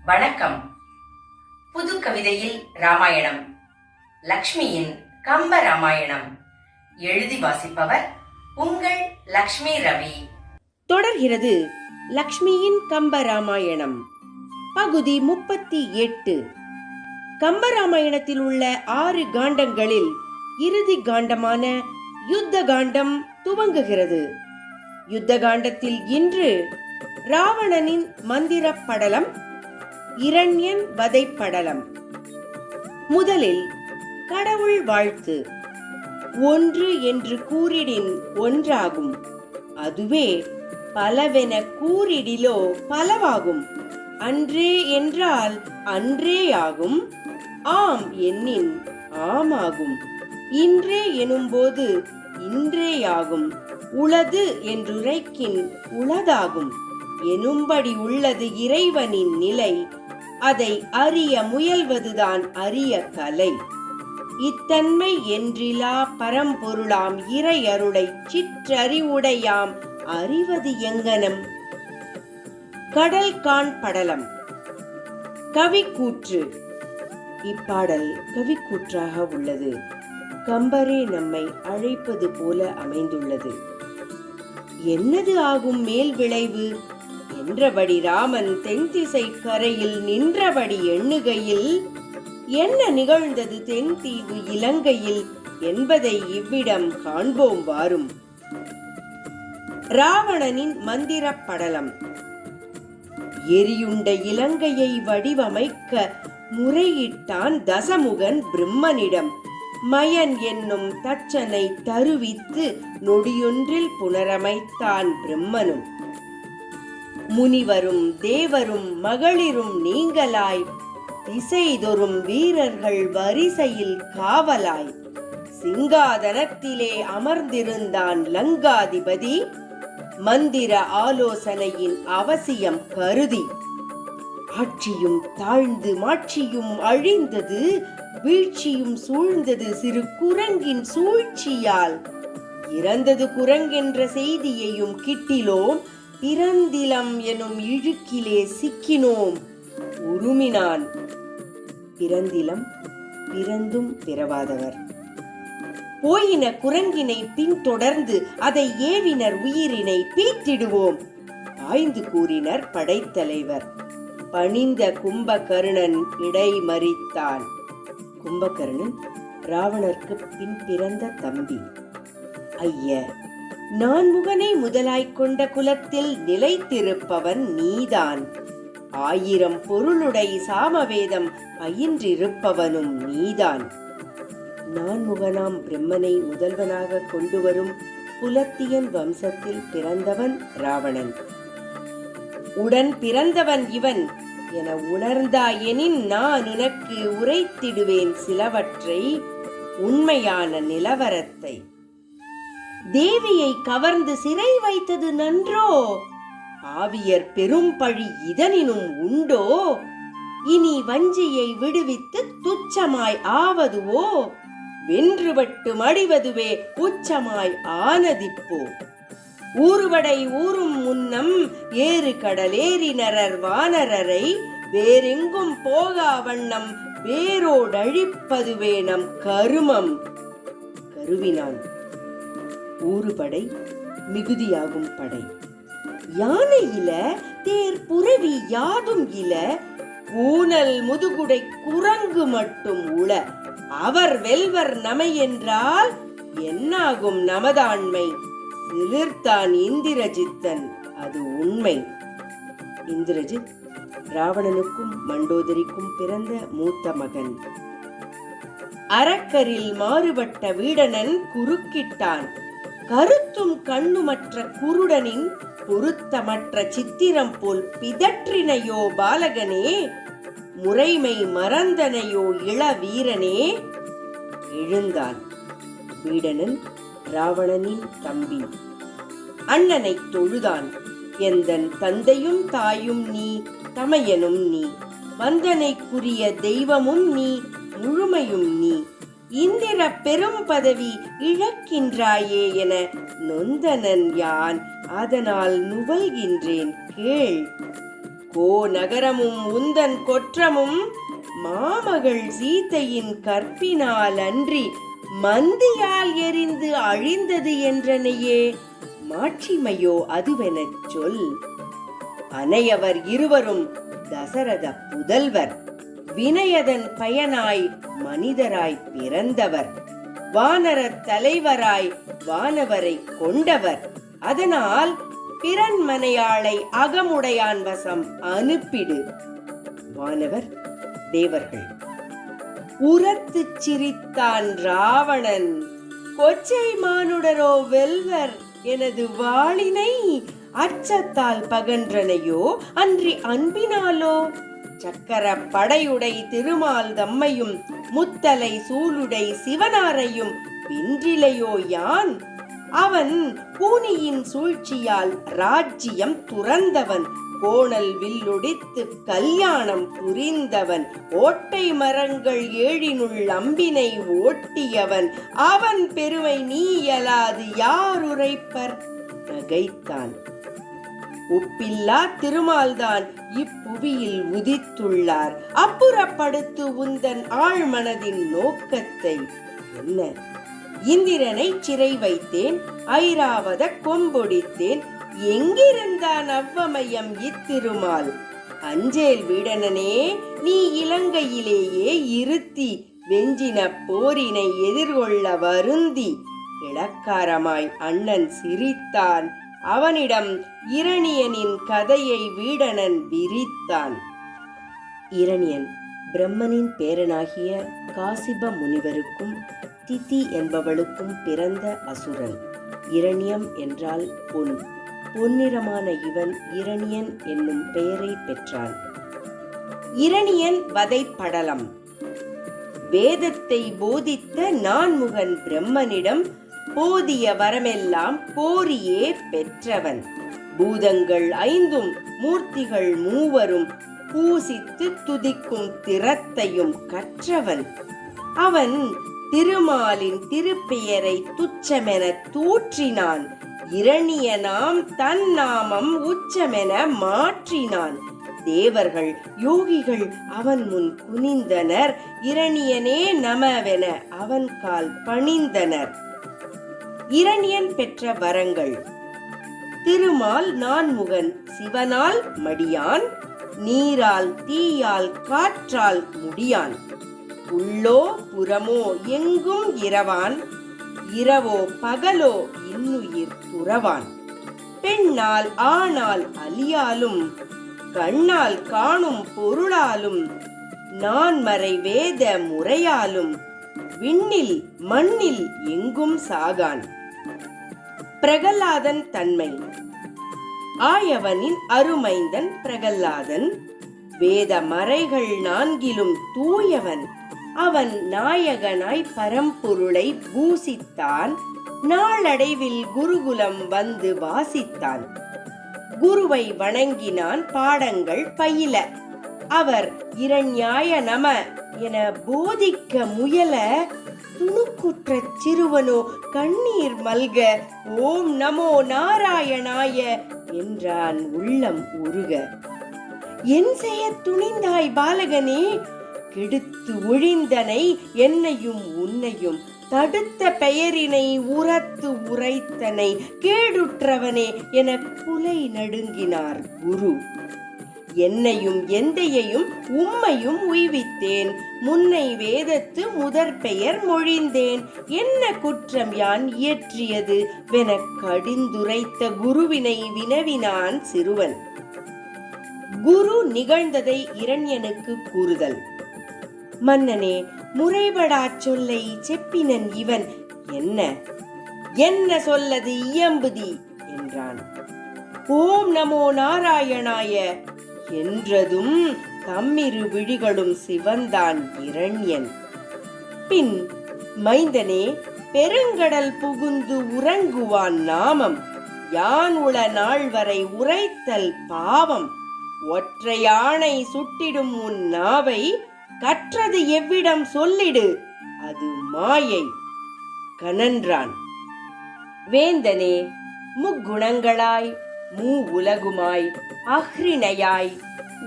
வணக்கம். புது கவிதையில் ராமாயணம், லக்ஷ்மியின் கம்ப ராமாயணம். எழுதி வாசிப்பவர் உங்கள் லக்ஷ்மி ரவி. தொடர்கிறது லக்ஷ்மியின் கம்ப ராமாயணம், பகுதி 38. கம்பராமாயணத்தில் உள்ள 6 காண்டங்களில் இறுதி காண்டமான யுத்த காண்டம் துவங்குகிறது. யுத்த காண்டத்தில் இன்று ராவணனின் மந்திர படலம், இரண்யன் வதை படலம். முதலில் கடவுள் வாழ்த்து. ஒன்று என்று கூறிடின் ஒன்றாகும், அதுவே பலவென கூறிடிலோ பலவாகும். அன்றே என்றால் அன்றேயாகும், ஆம் எண்ணின் ஆமாகும். இன்றே எனும்போது இன்றேயாகும், உளது என்றுரைக்கின் உளதாகும். எனும்படி உள்ளது இறைவனின் நிலை, அதை அறிய முயல்வதுதான் அரிய கலை. இத்தன்மை என்றிலா பரம்பொருளாம் இறையருளை சிற்றறிவுடையாம் அறிவது எங்கனம். கடல் காண் படலம். கவிக்கூற்று. இப்பாடல் கவிக்கூற்றாக உள்ளது. கம்பரே நம்மை அழைப்பது போல அமைந்துள்ளது. என்னது ஆகும் மேல் விளைவு என்றபடி ராமன் தென்திசை கரையில் நின்றபடி எண்ணுகையில், என்ன நிகழ்ந்தது தென்தீவு இலங்கையில் என்பதை இவ்விடம் காண்போம் வாரும். ராவணனின் மந்திர படலம். எரியுண்ட இலங்கையை வடிவமைக்க முறையிட்டான் தசமுகன் பிரம்மனிடம். மயன் என்னும் தச்சனை தருவித்து நொடியொன்றில் புனரமைத்தான் பிரம்மனும். முனிவரும் தேவரும் மகளிரும் நீங்களாய், திசைதொறும் வீரர்கள் வரிசையில் காவலாய், சிங்காதனத்திலே அமர்ந்திருந்தான் லங்காதிபதி, மந்திர ஆலோசனையின் அவசியம் கருதி. ஆட்சியும் தாழ்ந்து மாட்சியும் அழிந்தது, வீழ்ச்சியும் சூழ்ந்தது சிறு குரங்கின் சூழ்ச்சியால். இறந்தது குரங்கென்ற செய்தியையும் கிட்டிலோம், பிறந்திலம் எனும் இழுக்கிலே சிக்கினோம். உருமினான். பிறந்திலம், பிறந்தும் பிறவாதவர். போயின குரங்கினை பின்தொடர்ந்து அதை ஏவினர் உயிரினை பீத்திடுவோம் ஆய்ந்து கூறினர் படைத்தலைவர். பணிந்த கும்பகர்ணன் இடை மறித்தான். கும்பகர்ணன் ராவணர்க்கு பின் பிறந்த தம்பி. ஐய, நான் முகனை முதலாய்க் கொண்ட குலத்தில் நிலைத்திருப்பவன் நீதான். 1000 பொருளுடை சாமவேதம் பயின்றிருப்பவனும் நீதான். நான் முகனாம் பிரம்மனை முதல்வனாக கொண்டு வரும் புலத்தியன் வம்சத்தில் பிறந்தவன் ராவணன். உடன் பிறந்தவன் இவன் என உணர்ந்தாயெனின் நான் உனக்கு உரைத்திடுவேன் சிலவற்றை, உண்மையான நிலவரத்தை. தேவியை கவர்ந்து சிறை வைத்தது நன்றோ, ஆவியர் பெரும் பழி இதனினும் உண்டோ. இனி வஞ்சியை விடுவித்து துச்சமாய் ஆவதுவோ, வென்றுபட்டு மடிவதுவே உச்சமாய் ஆனதிப்போ. ஊறுபடை ஊறும் முன்னம் ஏறு கடலேறினரர் வானரரை, வேறெங்கும் போகா வண்ணம் வேரோடழிப்பதுவே நம் கருமம். கருவினான். ஊறுபடை மிகுதியாகும் படை. யானை இல தேர் புரவி யாதும் இல, ஊனல் முதுகுடை குரங்கு மட்டும் உள. அவர் வெல்வர் நமை என்றால் என்னாகும் நமதாண்மை. சிலிர்த்தான் இந்திரஜித்தன், அது உண்மை. இந்திரஜித் ராவணனுக்கும் மண்டோதரிக்கும் பிறந்த மூத்த மகன். அரக்கரில் மாறுபட்ட வீடனன் குறுக்கிட்டான். கருத்தும் கண்ணுமற்ற குருடனின் பொருத்தமற்ற சித்திரம் போல் பிதற்றினையோ பாலகனே, முறைமை மறந்தனையோ இள வீரனே. எழுந்தான். வீடனன் ராவணனின் தம்பி. அண்ணனை தொழுதான். எந்தன் தந்தையும் தாயும் நீ, தமையனும் நீ, வந்தனைக்குரிய தெய்வமும் நீ, முழுமையும் நீ. இந்திர பெரும் பதவி இழக்கின்றாயே என நொந்தனன் யான், அதனால் நுவல்கின்றேன் கேள். நகரமும் உந்தன் கொற்றமும் மாமகள் சீதையின் கற்பினால் அன்றி மந்தியால் எரிந்து அழிந்தது என்றனையே மாட்சிமையோ அதுவெனச் சொல். அனையவர் இருவரும் தசரத புதல்வர். வினயதன் பயனாய் மனிதராய் பிறந்தவர். வானரத் தலைவராய் வானவரை கொண்டவர். அதனால் பிறன்மனையாளை அகமுடையான் வசம் அனுப்பிடு. வானவர் தேவர்கள். உரத்துச் சிரித்தான் ராவணன். கொச்சை மானுடரோ வெல்வர் எனது வாளினை. அச்சத்தால் பகன்றனையோ அன்றி அன்பினாலோ? சக்கர படையுடை திருமால் தம்மையும் முத்தலை சூளுடை சிவனாரையும் வென்றிலையோ யான்? அவன் பூனியின் சூழ்ச்சியால் ராஜ்யம் துறந்தவன். கோணல் வில்லுடித்து கல்யாணம் புரிந்தவன். ஓட்டை மரங்கள் ஏழினுள் அம்பினை ஓட்டியவன். அவன் பெருமை நீயலாது யார் உரைப்பர்? நகைத்தான். ஒப்பில்லா திருமால்தான் இப்புவியில் உதித்துள்ளார். அப்புறப்படுத்து உந்தன் ஆழ்மனதின் நோக்கத்தை. என்ன? இந்திரனை சிறை வைத்தேன், ஐராவத கொம்பொடித்தேன். எங்கிருந்தான் அவ்வமயம் இத்திருமால்? அஞ்சேல் வீடனனே, நீ இலங்கையிலேயே இருத்தி வெஞ்சின போரினை எதிர்கொள்ள வருந்தி. இளக்காரமாய் அண்ணன் சிரித்தான். அவனிடம் இரணியனின் கதையை வீடனன் விரித்தான். இரணியன் பிரம்மனின் பேரனாகிய காசிப முனிவருக்கும் திதி என்பவளுக்கும் பிறந்த அசுரன். இரணியம் என்றால் பொன். பொன்னிறமான இவன் இரணியன் என்னும் பெயரை பெற்றான். இரணியன் வதைப்படலம். வேதத்தை போதித்த நான்முகன் பிரம்மனிடம் போதிய வரமெல்லாம் கோரியே பெற்றவன். பூதங்கள் ஐந்தும் மூர்த்திகள் மூவரும் பூசித்து துதிக்கும் திறத்தையும் கற்றவன். அவன் திருமாலின் திருப்பெயரை துச்சமென தூற்றினான். இரணியனாம் தன் நாமம் உச்சமென மாற்றினான். தேவர்கள் யோகிகள் அவன் முன் குனிந்தனர். இரணியனே நமவென அவன் கால் பணிந்தனர். இரணியன் பெற்ற வரங்கள். திருமால் நான்முகன், சிவனால் மடியான், நீரால் தீயால் காற்றால் முடியான். உள்ளோ புறமோ எங்கும் இரவான், இரவோ பகலோ இன்னுயிர் துறவான். பெண்ணால் ஆணால் அலியாலும், கண்ணால் காணும் பொருளாலும், நான்மறை வேத முறையாலும், விண்ணில் மண்ணில் எங்கும் சாகான். பிரகலாதன் தன்மை. ஆயவனின் அருமைந்தன் பிரகலாதன். வேத மறைகள் நான்கிலும் தூயவன். அவன் நாயகனாய் பரம்பொருளை பூசித்தான். நாளடைவில் குருகுலம் வந்து வாசித்தான். குருவை வணங்கினான் பாடங்கள் பயில. அவர் இரண்யாய நம என போதிக்க முயல, துணுக்குற்ற சிறுவனோ கண்ணீர் மல்க ஓம் நமோ நாராயணாய என்றான் உள்ளம் உருக. என் செய்ய துணிந்தாய் பாலகனே? கெடுத்து ஒழிந்தனை என்னையும் உன்னையும். தடுத்த பெயரினை உரத்து உரைத்தனை கேடுற்றவனே என குலை நடுங்கினார் குரு. என்னையும் எந்தையையும் உம்மையும் உய்வித்தேன். முன்னை வேதத்து முதற் பெயர் மொழிந்தேன். என்ன குற்றம் யான் இயற்றியது வென கடிந்துரைத்த குருவினை வினவினான் சிறுவன். குரு நிகழ்ந்ததை இரண்யனுக்கு கூறுதல். மன்னனே, முறைபடாச் சொல்லை செப்பினன் இவன். என்ன என்ன சொல்லது இயம்புதி என்றான். ஓம் நமோ நாராயணாய என்றதும் தம்மிரு விழிகளும் சிவந்தான் இரண்யன். பின் மைந்தனே, பெருங்கடல் புகுந்து உறங்குவான் நாமம். யான் உள நாள் வரை உரைத்தல் பாவம். ஒற்றையானை சுட்டிடும் உன் நாவை கற்றது எவ்விடம் சொல்லிடு, அது மாயை கனன்றான். வேந்தனே, முக்குணங்களாய் மூ உலகுமாய் அஹ்ரிணையாய்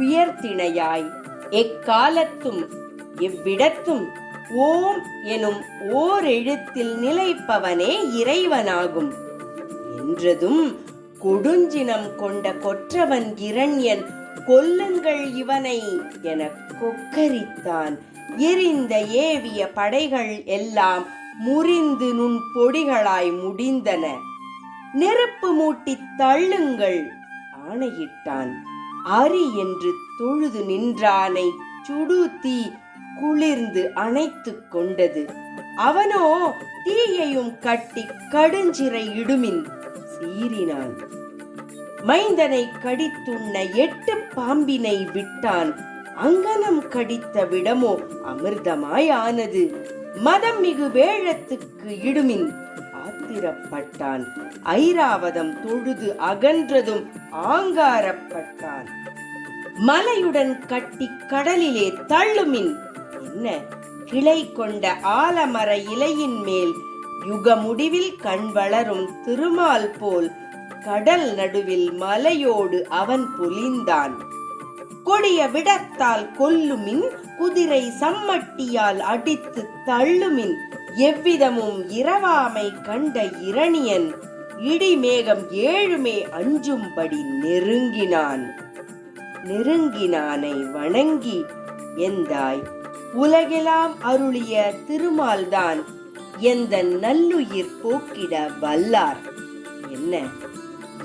உயர்திணையாய் எக்காலத்தும் எவ்விடத்தும் ஓம் எனும் ஓரெழுத்தில் நிலைப்பவனே இறைவனாகும் என்றதும் கொடுஞ்சினம் கொண்ட கொற்றவன் இரண்யன் கொல்லுங்கள் இவனை என கொக்கரித்தான். எரிந்த ஏவிய படைகள் எல்லாம் முறிந்து நுண் பொடிகளாய் முடிந்தன. நெருப்பு மூட்டி தள்ளுங்கள் ஆணையிட்டான். அரி என்று தொழுது நின்றானை சுடு தீ குளிர்ந்து அணைத்துக் கொண்டது. அவனோ தீயையும் கட்டி கடுஞ்சிறை இடுமின் சீறினான். மைந்தனை கடித்துண்ண 8 பாம்பினை விட்டான். அங்கனம் கடித்த விடமோ அமிர்தமாய் ஆனது. மதம் மிகு வேழத்துக்கு இடுமின் ஆத்திரப்பட்டான். ஐராவதம் தொழுது அகன்றதும் ஆங்காரப்பட்டான். மலையுடன் கட்டி கடலிலே தள்ளுமின் என்ன கிளை கொண்ட ஆலமர இலையின் மேல் யுக முடிவில் கண் வளரும் திருமால் போல் கடல் நடுவில் மலையோடு அவன் பொலிந்தான். கொடிய விடத்தால் கொல்லுமின் குதிரை சம்மட்டியால் அடித்து தள்ளுமின் எவ்விதமும் இரவாமை கண்ட இரணியன் இடிமேகம் 7மே அஞ்சும்படி நெருங்கினானை வணங்கி எந்தாய் உலகெல்லாம் அருளிய திருமால்தான் எந்த நல்லுயிர் போக்கிட வல்லார். என்ன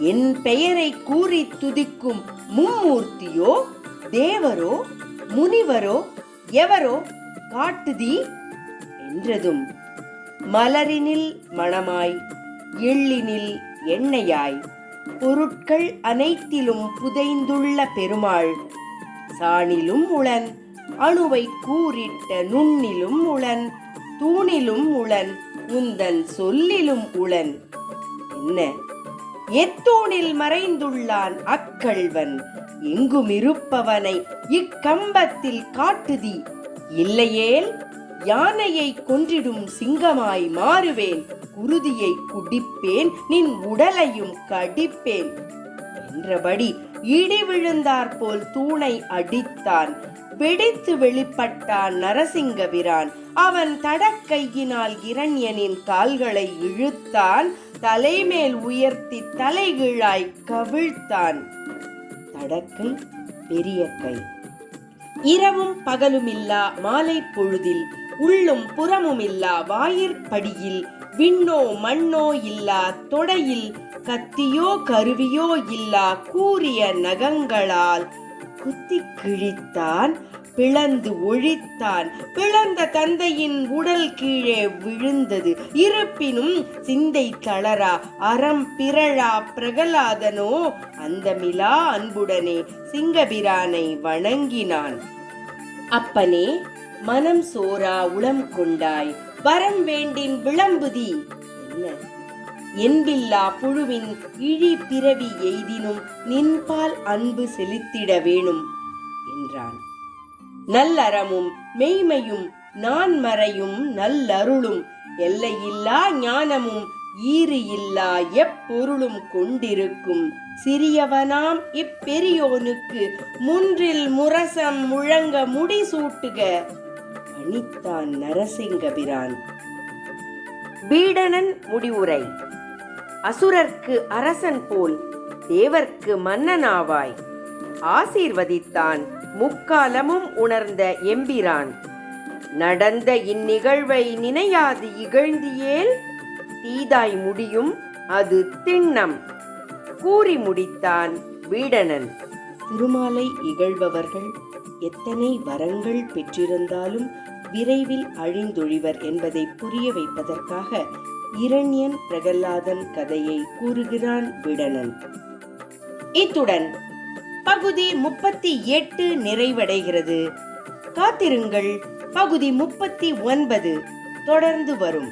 என் பெயரை கூறி துதிக்கும் மும்மூர்த்தியோ தேவரோ முனிவரோ எவரோ காட்டுதி என்றதும் மலரினில் மணமாய் எள்ளினில் எண்ணெயாய் பொருட்கள் அனைத்திலும் புதைந்துள்ள பெருமாள் சாணிலும் உளன் அணுவை கூறிட்ட நுண்ணிலும் உளன் தூணிலும் உளன் உந்தன் சொல்லிலும் உளன். என்ன எத்தூணில் மறைந்துள்ளான் அக்கள்வன் எங்குமிருப்பவனை இக்கம்பத்தில் காட்டுதி. இல்லையேல் யானையை கொன்றிடும் சிங்கமாய் மாறுவேன். குருதியை குடிப்பேன் நின் உடலையும் கடிப்பேன் என்றபடி இடி விழுந்தாற்போல் தூணை அடித்தான். வெடித்து வெளிப்பட்டான் நரசிங்கபிரான். அவன் தடக்கையினால் இரண்யனின் கால்களை இழுத்தான். தலைமேல் உயர்த்தி தலைகீழாய் கவிழ்த்தான். தடக்கை பெரிய கை. இரவும் பகலுமில்லா மாலை பொழுதில் உள்ளும் புறமுமில்லா வாயிற்படியில் விண்ணோ மண்ணோ இல்லா தொடையில் கத்தியோ கருவியோ இல்லா கூரிய நகங்களால் குத்தி கிழித்தான். பிளந்து ஒழித்தான். பிளந்த தந்தையின் உடல் கீழே விழுந்தது. இருப்பினும் சிந்தை தளரா அறம் பிறழா பிரகலாதனோ அந்தமிலா அன்புடனே சிங்கபிரானை வணங்கினான். அப்பனே மனம் சோரா உளம் கொண்டாய் வரம் வேண்டின் விளம்புதி. என்ன என்பில்லா புழுவின் இழி பிறவி எய்தினும் நின்பால் அன்பு செலுத்திட வேணும் என்றான். நல்லறமும் மெய்மையும் நான்மறையும் நல்லருளும் எல்லையில்லா ஞானமும் ஈறு இல்லா எப்பொருளும் கொண்டிருக்கும் சிறியவனாம் இப்பெரியோனுக்கு முன்றில் முரசம் முழங்க முடிசூட்டுக பணித்தான் நரசிங்கபிரான். வீடணன் முடிவுரை. அசுரர்க்கு அரசன் போல் தேவர்க்கு மன்னனாவாய் ஆசீர்வதித்தான் முக்காலமும் உணர்ந்த எம்பிரான். நடந்த இந்நிகழ்வை நினையாது இகழ்ந்தியேல் தீதாய் முடியும் அது திண்ணம் கூறி முடித்தான் வீடணன். திருமாலை இகழ்பவர்கள் எத்தனை வரங்கள் பெற்றிருந்தாலும் விரைவில் அழிந்தொழிவர் என்பதை புரிய வைப்பதற்காக இரண்யன் பிரகலாதன் கதையை கூறுகிறான் வீடணன். இத்துடன் பகுதி 38 நிறைவடைகிறது. காத்திருங்கள், பகுதி 39 தொடர்ந்து வரும்.